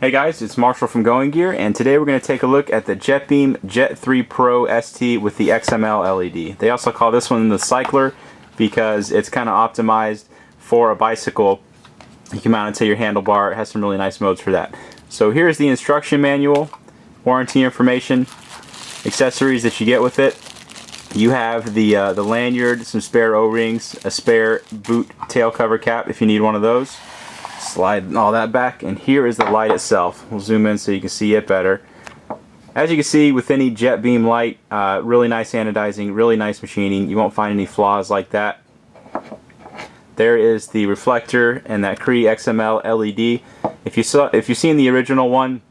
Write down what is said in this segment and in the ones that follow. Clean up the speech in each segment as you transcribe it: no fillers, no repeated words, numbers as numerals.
Hey guys, it's Marshall from Going Gear, and today we're going to take a look at the JETBeam III Pro ST with the XML LED. They also call this one the Cycler because it's kind of optimized for a bicycle. You can mount it to your handlebar. It has some really nice modes for that. So here's the instruction manual, warranty information, accessories that you get with it. You have the lanyard, some spare O-rings, a spare boot tail cover cap if you need one of those. Slide all that back, and here is the light itself. We'll zoom in so you can see it better. As you can see with any JETBeam light, really nice anodizing, really nice machining. You won't find any flaws like that. There is the reflector and that CREE XM-L LED. If you've seen the original one,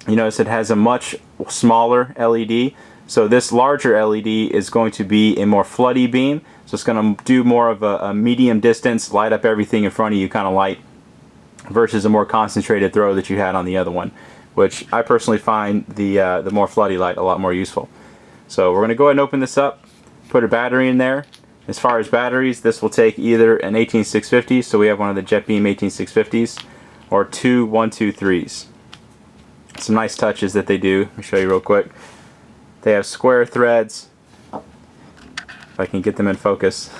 you notice it has a much smaller LED. So this larger LED is going to be a more floody beam. So it's going to do more of a medium distance, light up everything in front of you kind of light, versus a more concentrated throw that you had on the other one, which I personally find the more floody light a lot more useful. So we're going to go ahead and open this up, put a battery in there. As far as batteries, this will take either an 18650, so we have one of the JETBeam 18650s, or two 123s. Some nice touches that they do. Let me show you real quick. They have square threads, if I can get them in focus.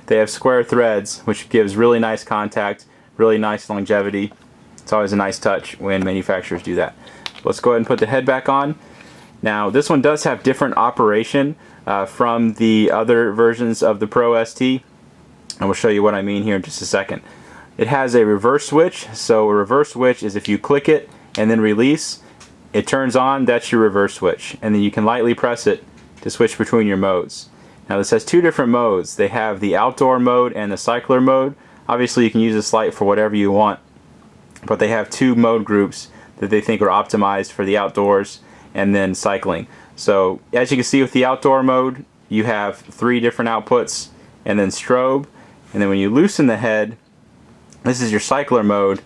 They have square threads, which gives really nice contact, really nice longevity. It's always a nice touch when manufacturers do that. Let's go ahead and put the head back on. Now this one does have different operation from the other versions of the Pro ST, and we'll show you what I mean here in just a second. It has a reverse switch, so a reverse switch is if you click it and then release, it turns on. That's your reverse switch, and then you can lightly press it to switch between your modes. Now this has two different modes. They have the outdoor mode and the cycler mode. Obviously you can use this light for whatever you want, but they have two mode groups that they think are optimized for the outdoors and then cycling. So as you can see with the outdoor mode, you have three different outputs and then strobe, and then when you loosen the head, this is your cycler mode.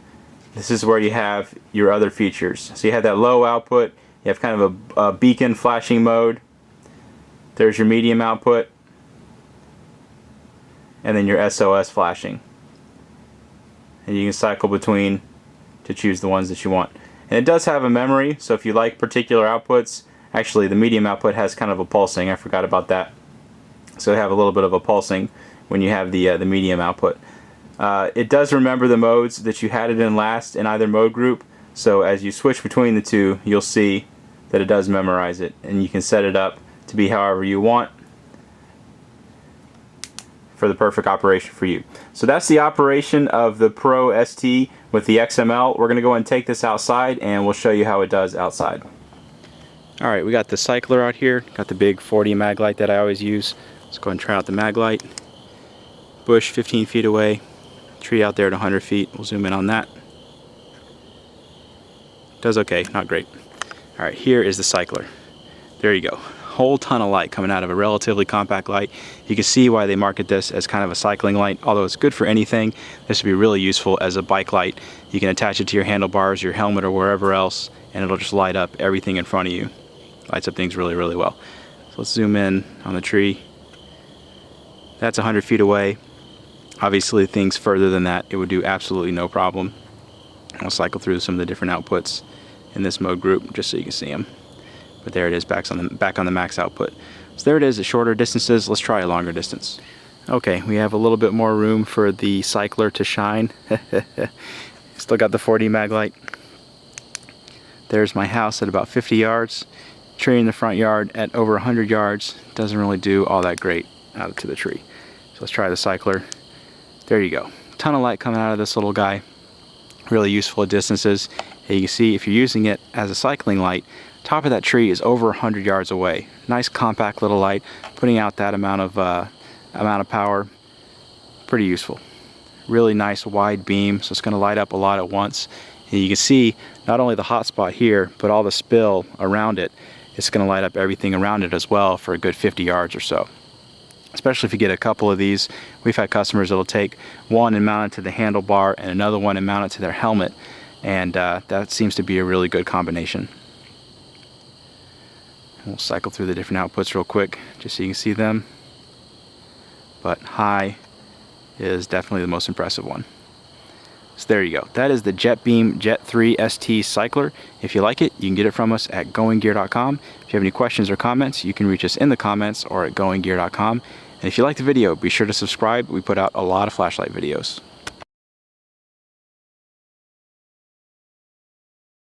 This is where you have your other features. So you have that low output, you have kind of a beacon flashing mode, there's your medium output, and then your SOS flashing. And you can cycle between to choose the ones that you want. And it does have a memory, so if you like particular outputs, actually the medium output has kind of a pulsing. I forgot about that. So you have a little bit of a pulsing when you have the medium output. It does remember the modes that you had it in last in either mode group, so as you switch between the two, you'll see that it does memorize it, and you can set it up to be however you want for the perfect operation for you. So that's the operation of the Pro ST with the XML. We're going to go ahead and take this outside and we'll show you how it does outside. Alright, we got the cycler out here. Got the big 40 mag light that I always use. Let's go ahead and try out the mag light. Bush 15 feet away. Tree out there at 100 feet. We'll zoom in on that. Does okay, not great. Alright, here is the cycler. There you go. Whole ton of light coming out of a relatively compact light. You can see why they market this as kind of a cycling light. Although it's good for anything, this would be really useful as a bike light. You can attach it to your handlebars, your helmet, or wherever else, and it'll just light up everything in front of you. Lights up things really, really well. So let's zoom in on the tree. That's 100 feet away. Obviously things further than that, it would do absolutely no problem. I'll cycle through some of the different outputs in this mode group just so you can see them. But there it is, back on the max output. So there it is at shorter distances. Let's try a longer distance. Okay, we have a little bit more room for the cycler to shine. Still got the 40 mag light. There's my house at about 50 yards. Tree in the front yard at over 100 yards. Doesn't really do all that great out to the tree. So let's try the cycler. There you go. Ton of light coming out of this little guy. Really useful at distances. And you can see if you're using it as a cycling light, top of that tree is over 100 yards away. Nice compact little light, putting out that amount of power. Pretty useful. Really nice wide beam, so it's going to light up a lot at once. And you can see not only the hot spot here, but all the spill around it. It's going to light up everything around it as well for a good 50 yards or so. Especially if you get a couple of these. We've had customers that'll take one and mount it to the handlebar and another one and mount it to their helmet, and that seems to be a really good combination. We'll cycle through the different outputs real quick just so you can see them. But high is definitely the most impressive one. So there you go. That is the JETBeam Jet3 ST cycler. If you like it, you can get it from us at goinggear.com. If you have any questions or comments, you can reach us in the comments or at goinggear.com. And if you like the video, be sure to subscribe. We put out a lot of flashlight videos.